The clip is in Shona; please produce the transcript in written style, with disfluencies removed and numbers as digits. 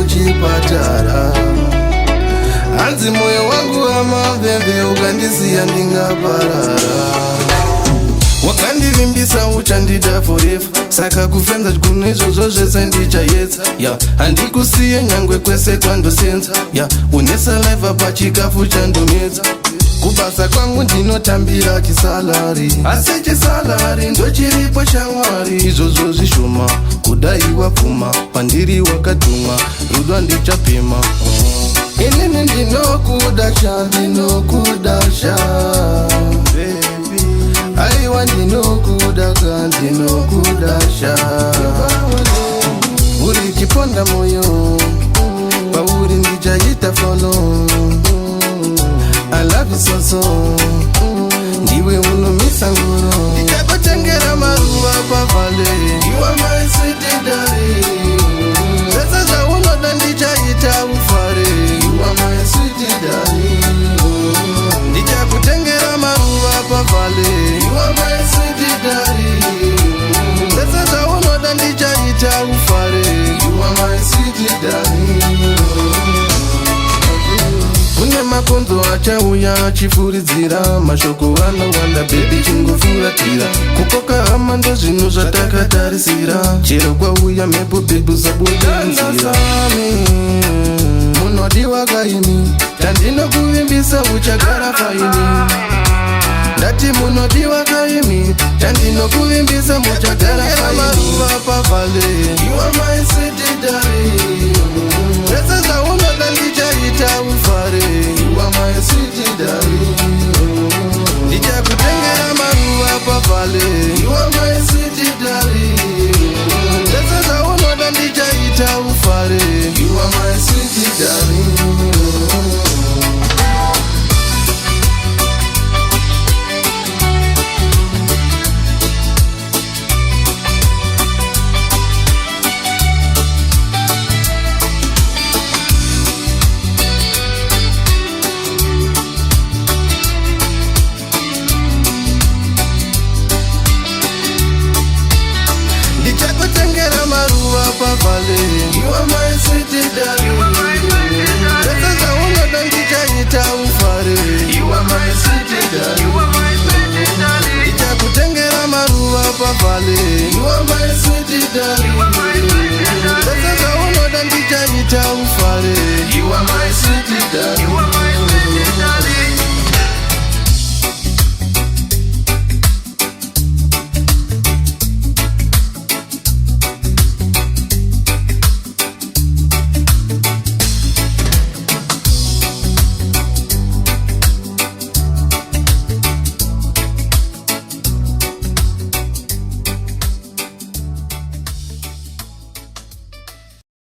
kuchipatara. Hanzi moyo wangu amaveve ukandisiya ndingaparara. Wakandivimbisa uchandida forever, saka kufenza chikuno izvozvo zvese ndichayedza. Handikusiye nyangwe kwese kwandosenza, unesa life pachikafu chandomedza. Kubasa kwangu ndinotambira chisalari, asi chisalari ndochiripo chamwari. Izvozvo zvishoma kudai wapfuma, pandiri wakatumwa rudo ndichapima. Inini ndinokudasha, ndinokudasha aiwa ndinokudaka, ndinokudasha. Uri chiponda moyo, pauri ndichaita follow. I love you so so, ndiwe unomisa ngoro. Ndichakutengera maruva pavale, you are my sweet darling. Zvese zvaunoda ndichaita ufare, you are my sweet darling. Ndichakutengera maruva pavale, you are my sweet darling. Zvese zvaunoda ndichaita ufare, you are my sweet darling. Kune makonzo achauya achifuridzira, mashoko anowanda baby chingofuratira. Kukoka hama ndo zvinhu zvatakatarisira, chero kwauya mhepo baby usabudenzira. Munodiwa kaini, tandinokuvimbisa uchagara faini. Ndati munodiwa kaini, tandinokuvimbisa muchagara faini. Maruva pavale, you are my sweet darling. Zvese zvaunoda ndichaita ufare, you are my sweet darling. Ndichakutengera maruva pavale, you are my sweet darling. Zvese zvaunoda ndichaita ufare, you are my sweet darling. You are my sweet darling. Zvese zvaunoda ndichaita ufare, you are my sweet darling. Ndichakutengera maruva pavale, you are my sweet darling. Zvese zvaunoda ndichaita ufare, you are my sweet darling.